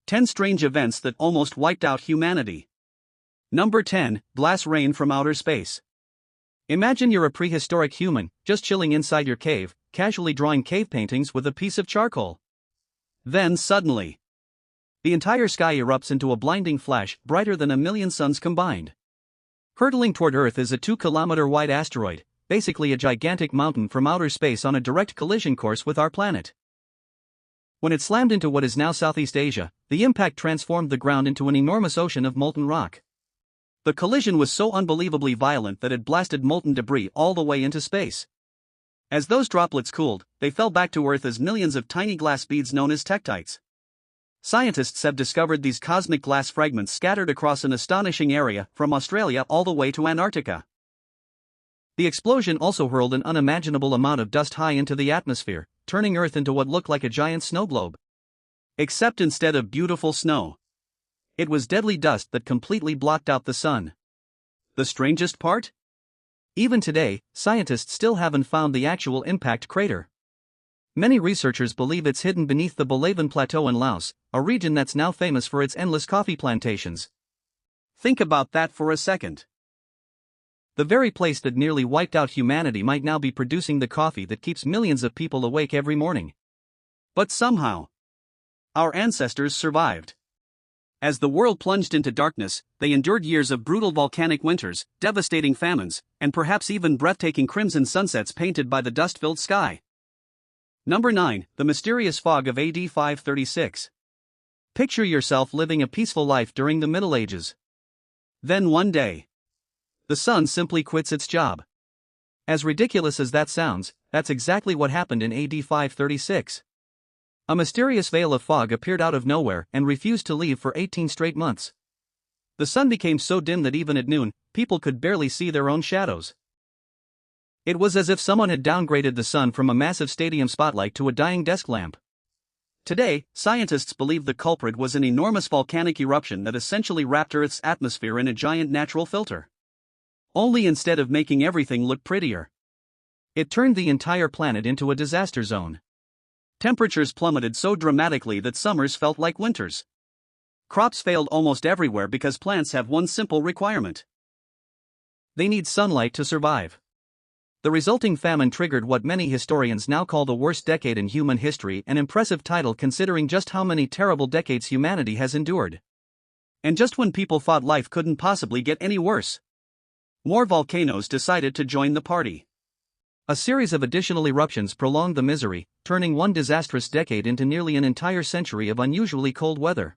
10 strange events that almost wiped out humanity. Number 10, glass rain from outer space. Imagine you're a prehistoric human, just chilling inside your cave, casually drawing cave paintings with a piece of charcoal. Then suddenly, the entire sky erupts into a blinding flash, brighter than a million suns combined. Hurtling toward Earth is a 2-kilometer-wide asteroid, basically a gigantic mountain from outer space on a direct collision course with our planet. When it slammed into what is now Southeast Asia, the impact transformed the ground into an enormous ocean of molten rock. The collision was so unbelievably violent that it blasted molten debris all the way into space. As those droplets cooled, they fell back to Earth as millions of tiny glass beads known as tektites. Scientists have discovered these cosmic glass fragments scattered across an astonishing area, from Australia all the way to Antarctica. The explosion also hurled an unimaginable amount of dust high into the atmosphere, turning Earth into what looked like a giant snow globe. Except instead of beautiful snow, it was deadly dust that completely blocked out the sun. The strangest part? Even today, scientists still haven't found the actual impact crater. Many researchers believe it's hidden beneath the Balavan Plateau in Laos, a region that's now famous for its endless coffee plantations. Think about that for a second. The very place that nearly wiped out humanity might now be producing the coffee that keeps millions of people awake every morning. But somehow, our ancestors survived. As the world plunged into darkness, they endured years of brutal volcanic winters, devastating famines, and perhaps even breathtaking crimson sunsets painted by the dust-filled sky. Number 9, the Mysterious Fog of A.D. 536. Picture yourself living a peaceful life during the Middle Ages. Then one day, the sun simply quits its job. As ridiculous as that sounds, that's exactly what happened in AD 536. A mysterious veil of fog appeared out of nowhere and refused to leave for 18 straight months. The sun became so dim that even at noon, people could barely see their own shadows. It was as if someone had downgraded the sun from a massive stadium spotlight to a dying desk lamp. Today, scientists believe the culprit was an enormous volcanic eruption that essentially wrapped Earth's atmosphere in a giant natural filter. Only instead of making everything look prettier, it turned the entire planet into a disaster zone. Temperatures plummeted so dramatically that summers felt like winters. Crops failed almost everywhere because plants have one simple requirement: they need sunlight to survive. The resulting famine triggered what many historians now call the worst decade in human history, an impressive title considering just how many terrible decades humanity has endured. And just when people thought life couldn't possibly get any worse, more volcanoes decided to join the party. A series of additional eruptions prolonged the misery, turning one disastrous decade into nearly an entire century of unusually cold weather.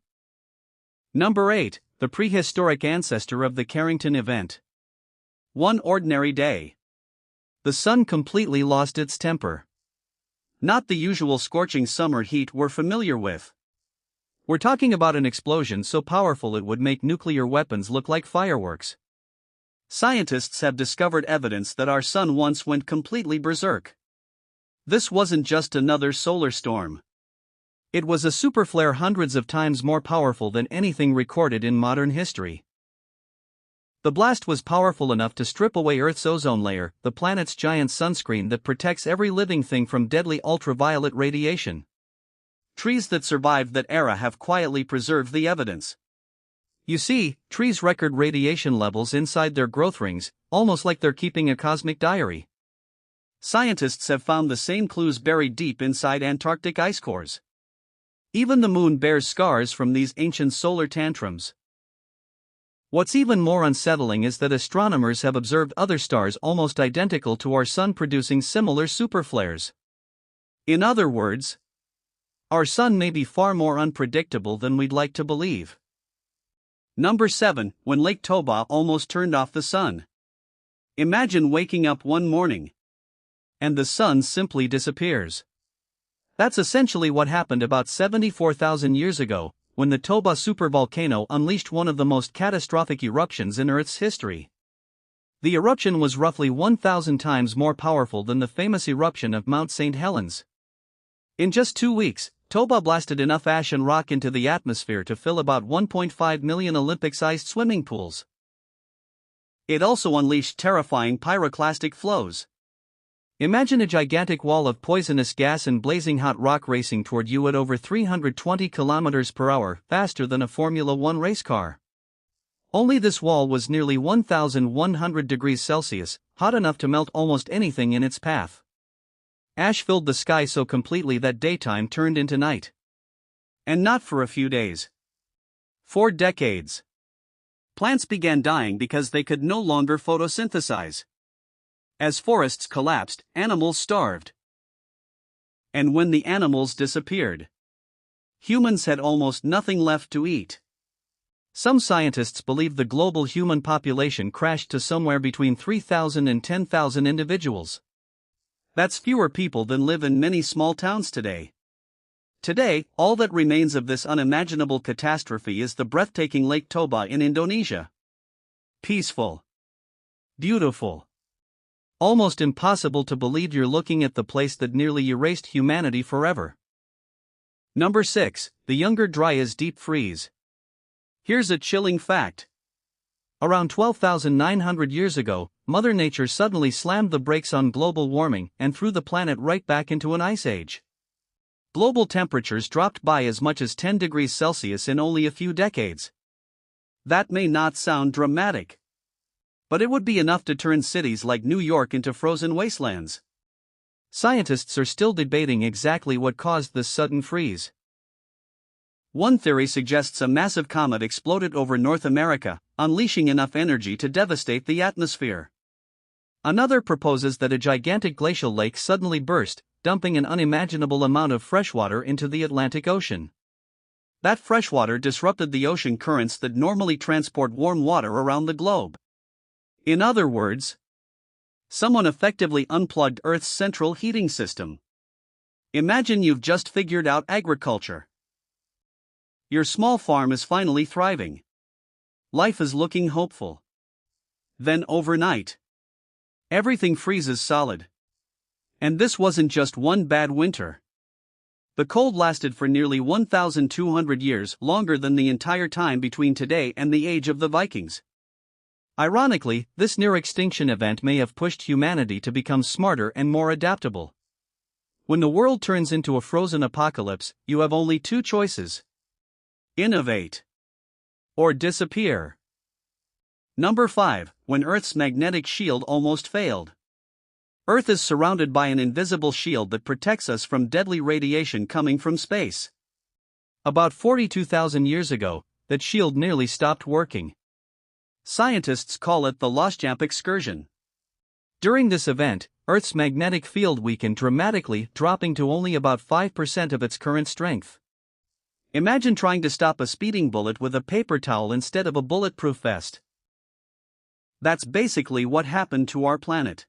Number 8, the prehistoric ancestor of the Carrington event. One ordinary day, the sun completely lost its temper. Not the usual scorching summer heat we're familiar with. We're talking about an explosion so powerful it would make nuclear weapons look like fireworks. Scientists have discovered evidence that our sun once went completely berserk. This wasn't just another solar storm. It was a superflare hundreds of times more powerful than anything recorded in modern history. The blast was powerful enough to strip away Earth's ozone layer, the planet's giant sunscreen that protects every living thing from deadly ultraviolet radiation. Trees that survived that era have quietly preserved the evidence. You see, trees record radiation levels inside their growth rings, almost like they're keeping a cosmic diary. Scientists have found the same clues buried deep inside Antarctic ice cores. Even the moon bears scars from these ancient solar tantrums. What's even more unsettling is that astronomers have observed other stars almost identical to our sun producing similar superflares. In other words, our sun may be far more unpredictable than we'd like to believe. Number 7, when Lake Toba almost turned off the sun. Imagine waking up one morning, and the sun simply disappears. That's essentially what happened about 74,000 years ago, when the Toba supervolcano unleashed one of the most catastrophic eruptions in Earth's history. The eruption was roughly 1,000 times more powerful than the famous eruption of Mount St. Helens. In just 2 weeks, Toba blasted enough ash and rock into the atmosphere to fill about 1.5 million Olympic-sized swimming pools. It also unleashed terrifying pyroclastic flows. Imagine a gigantic wall of poisonous gas and blazing hot rock racing toward you at over 320 kilometers per hour, faster than a Formula One race car. Only this wall was nearly 1,100 degrees Celsius, hot enough to melt almost anything in its path. Ash filled the sky so completely that daytime turned into night. And not for a few days. 4 decades. Plants began dying because they could no longer photosynthesize. As forests collapsed, animals starved. And when the animals disappeared, humans had almost nothing left to eat. Some scientists believe the global human population crashed to somewhere between 3,000 and 10,000 individuals. That's fewer people than live in many small towns today. Today, all that remains of this unimaginable catastrophe is the breathtaking Lake Toba in Indonesia. Peaceful. Beautiful. Almost impossible to believe you're looking at the place that nearly erased humanity forever. Number 6. The Younger Dryas deep freeze. Here's a chilling fact. Around 12,900 years ago, Mother Nature suddenly slammed the brakes on global warming and threw the planet right back into an ice age. Global temperatures dropped by as much as 10 degrees Celsius in only a few decades. That may not sound dramatic, but it would be enough to turn cities like New York into frozen wastelands. Scientists are still debating exactly what caused this sudden freeze. One theory suggests a massive comet exploded over North America, unleashing enough energy to devastate the atmosphere. Another proposes that a gigantic glacial lake suddenly burst, dumping an unimaginable amount of freshwater into the Atlantic Ocean. That freshwater disrupted the ocean currents that normally transport warm water around the globe. In other words, someone effectively unplugged Earth's central heating system. Imagine you've just figured out agriculture. Your small farm is finally thriving. Life is looking hopeful. Then overnight, everything freezes solid. And this wasn't just one bad winter. The cold lasted for nearly 1,200 years, longer than the entire time between today and the age of the Vikings. Ironically, this near-extinction event may have pushed humanity to become smarter and more adaptable. When the world turns into a frozen apocalypse, you have only 2 choices. Innovate. Or disappear. Number 5. When Earth's magnetic shield almost failed. Earth is surrounded by an invisible shield that protects us from deadly radiation coming from space. About 42,000 years ago, that shield nearly stopped working. Scientists call it the Lostjamp excursion. During this event, Earth's magnetic field weakened dramatically, dropping to only about 5% of its current strength. Imagine trying to stop a speeding bullet with a paper towel instead of a bulletproof vest. That's basically what happened to our planet.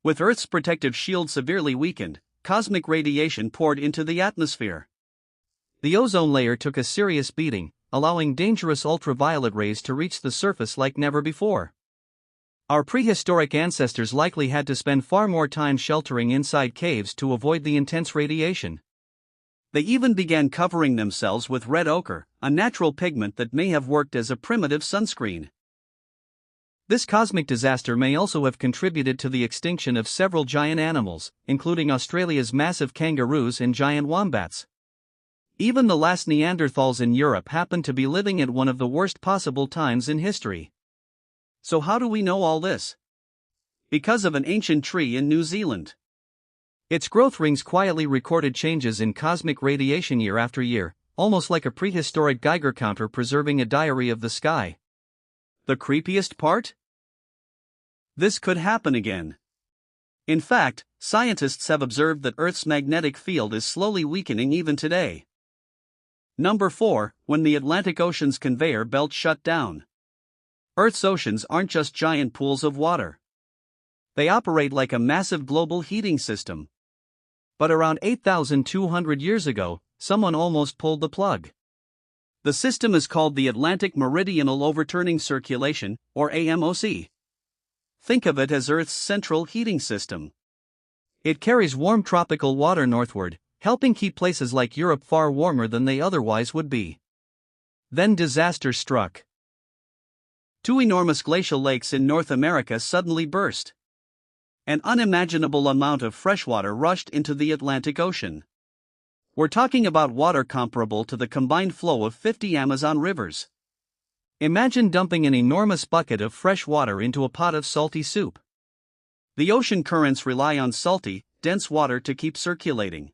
With Earth's protective shield severely weakened, cosmic radiation poured into the atmosphere. The ozone layer took a serious beating, allowing dangerous ultraviolet rays to reach the surface like never before. Our prehistoric ancestors likely had to spend far more time sheltering inside caves to avoid the intense radiation. They even began covering themselves with red ochre, a natural pigment that may have worked as a primitive sunscreen. This cosmic disaster may also have contributed to the extinction of several giant animals, including Australia's massive kangaroos and giant wombats. Even the last Neanderthals in Europe happened to be living at one of the worst possible times in history. So how do we know all this? Because of an ancient tree in New Zealand. Its growth rings quietly recorded changes in cosmic radiation year after year, almost like a prehistoric Geiger counter preserving a diary of the sky. The creepiest part? This could happen again. In fact, scientists have observed that Earth's magnetic field is slowly weakening even today. Number 4. When the Atlantic Ocean's conveyor belt shut down. Earth's oceans aren't just giant pools of water. They operate like a massive global heating system. But around 8,200 years ago, someone almost pulled the plug. The system is called the Atlantic Meridional Overturning Circulation, or AMOC. Think of it as Earth's central heating system. It carries warm tropical water northward, helping keep places like Europe far warmer than they otherwise would be. Then disaster struck. 2 enormous glacial lakes in North America suddenly burst. An unimaginable amount of freshwater rushed into the Atlantic Ocean. We're talking about water comparable to the combined flow of 50 Amazon rivers. Imagine dumping an enormous bucket of fresh water into a pot of salty soup. The ocean currents rely on salty, dense water to keep circulating.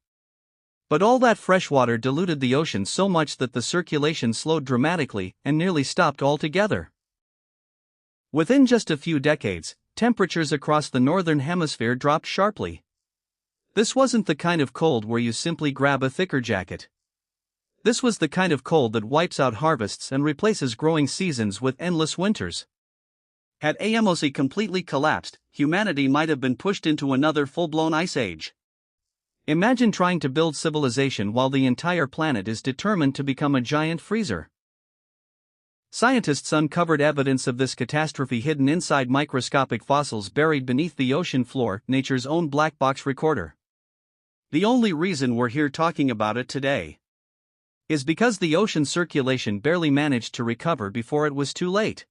But all that fresh water diluted the ocean so much that the circulation slowed dramatically and nearly stopped altogether. Within just a few decades, temperatures across the northern hemisphere dropped sharply. This wasn't the kind of cold where you simply grab a thicker jacket. This was the kind of cold that wipes out harvests and replaces growing seasons with endless winters. Had AMOC completely collapsed, humanity might have been pushed into another full-blown ice age. Imagine trying to build civilization while the entire planet is determined to become a giant freezer. Scientists uncovered evidence of this catastrophe hidden inside microscopic fossils buried beneath the ocean floor, nature's own black box recorder. The only reason we're here talking about it today is because the ocean circulation barely managed to recover before it was too late.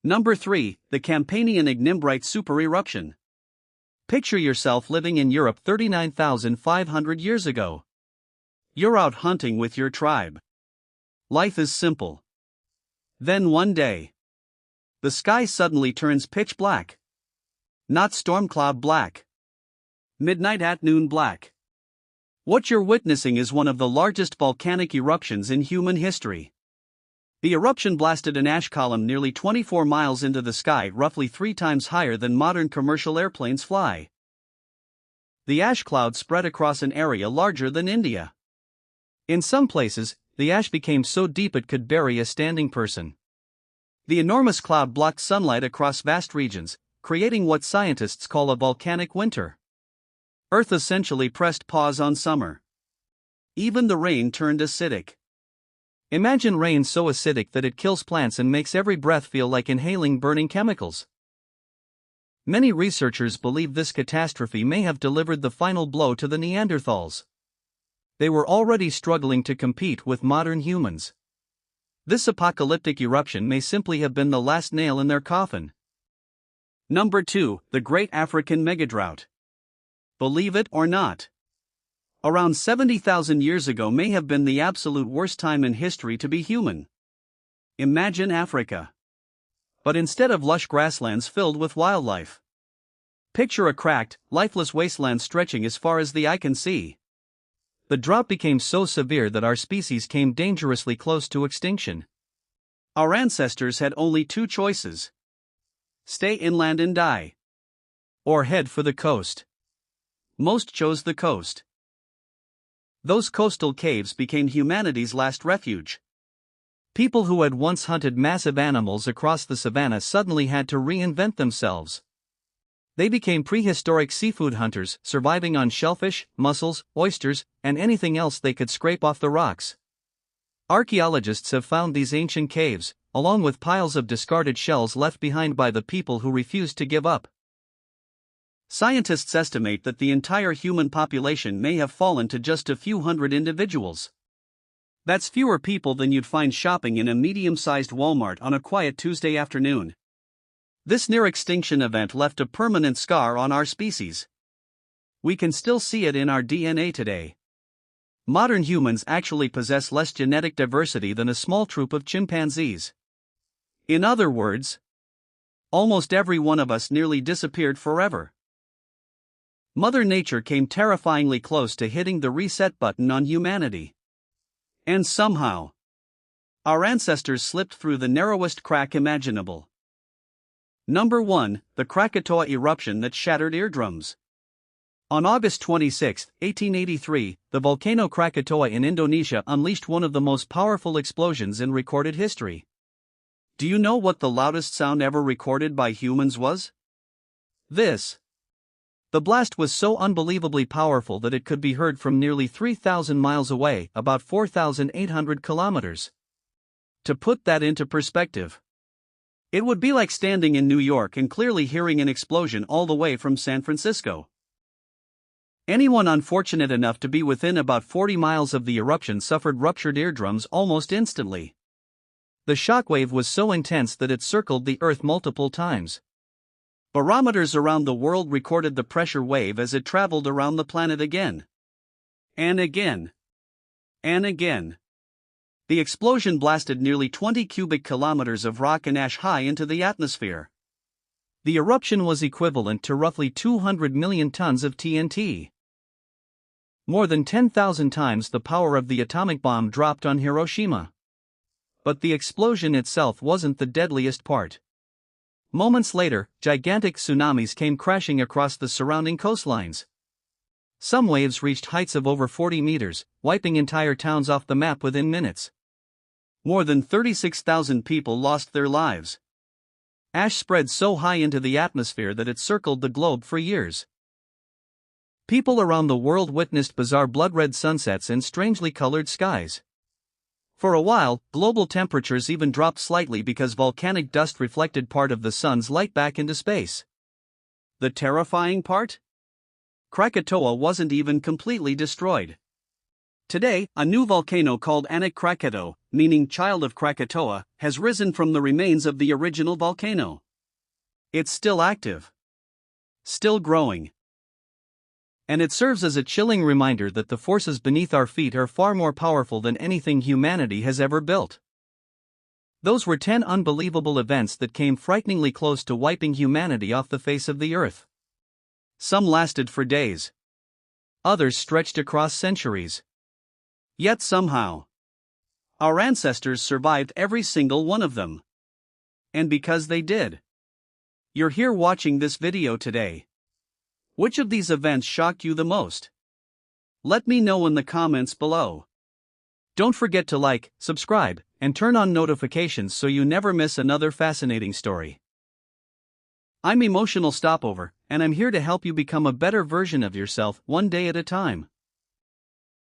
Number 3, the Campanian ignimbrite supereruption. Picture yourself living in Europe 39,500 years ago. You're out hunting with your tribe. Life is simple. Then one day, the sky suddenly turns pitch black. Not storm cloud black. Midnight at noon black. What you're witnessing is one of the largest volcanic eruptions in human history. The eruption blasted an ash column nearly 24 miles into the sky, roughly 3 times higher than modern commercial airplanes fly. The ash cloud spread across an area larger than India. In some places, the ash became so deep it could bury a standing person. The enormous cloud blocked sunlight across vast regions, creating what scientists call a volcanic winter. Earth essentially pressed pause on summer. Even the rain turned acidic. Imagine rain so acidic that it kills plants and makes every breath feel like inhaling burning chemicals. Many researchers believe this catastrophe may have delivered the final blow to the Neanderthals. They were already struggling to compete with modern humans. This apocalyptic eruption may simply have been the last nail in their coffin. Number 2, the Great African Mega-Drought. Believe it or not, around 70,000 years ago may have been the absolute worst time in history to be human. Imagine Africa. But instead of lush grasslands filled with wildlife, picture a cracked, lifeless wasteland stretching as far as the eye can see. The drought became so severe that our species came dangerously close to extinction. Our ancestors had only 2 choices: stay inland and die, or head for the coast. Most chose the coast. Those coastal caves became humanity's last refuge. People who had once hunted massive animals across the savannah suddenly had to reinvent themselves. They became prehistoric seafood hunters, surviving on shellfish, mussels, oysters, and anything else they could scrape off the rocks. Archaeologists have found these ancient caves, along with piles of discarded shells left behind by the people who refused to give up. Scientists estimate that the entire human population may have fallen to just a few hundred individuals. That's fewer people than you'd find shopping in a medium-sized Walmart on a quiet Tuesday afternoon. This near-extinction event left a permanent scar on our species. We can still see it in our DNA today. Modern humans actually possess less genetic diversity than a small troop of chimpanzees. In other words, almost every one of us nearly disappeared forever. Mother Nature came terrifyingly close to hitting the reset button on humanity. And somehow, our ancestors slipped through the narrowest crack imaginable. Number 1, the Krakatoa eruption that shattered eardrums. On August 26, 1883, the volcano Krakatoa in Indonesia unleashed one of the most powerful explosions in recorded history. Do you know what the loudest sound ever recorded by humans was? This. The blast was so unbelievably powerful that it could be heard from nearly 3,000 miles away, about 4,800 kilometers. To put that into perspective, it would be like standing in New York and clearly hearing an explosion all the way from San Francisco. Anyone unfortunate enough to be within about 40 miles of the eruption suffered ruptured eardrums almost instantly. The shockwave was so intense that it circled the Earth multiple times. Barometers around the world recorded the pressure wave as it traveled around the planet again. And again. And again. The explosion blasted nearly 20 cubic kilometers of rock and ash high into the atmosphere. The eruption was equivalent to roughly 200 million tons of TNT. More than 10,000 times the power of the atomic bomb dropped on Hiroshima. But the explosion itself wasn't the deadliest part. Moments later, gigantic tsunamis came crashing across the surrounding coastlines. Some waves reached heights of over 40 meters, wiping entire towns off the map within minutes. More than 36,000 people lost their lives. Ash spread so high into the atmosphere that it circled the globe for years. People around the world witnessed bizarre blood-red sunsets and strangely colored skies. For a while, global temperatures even dropped slightly because volcanic dust reflected part of the sun's light back into space. The terrifying part? Krakatoa wasn't even completely destroyed. Today, a new volcano called Anak Krakatau, meaning child of Krakatoa, has risen from the remains of the original volcano. It's still active. Still growing. And it serves as a chilling reminder that the forces beneath our feet are far more powerful than anything humanity has ever built. Those were 10 unbelievable events that came frighteningly close to wiping humanity off the face of the earth. Some lasted for days. Others stretched across centuries. Yet somehow, our ancestors survived every single one of them. And because they did, you're here watching this video today. Which of these events shocked you the most? Let me know in the comments below. Don't forget to like, subscribe, and turn on notifications so you never miss another fascinating story. I'm Emotional Stopover, and I'm here to help you become a better version of yourself one day at a time.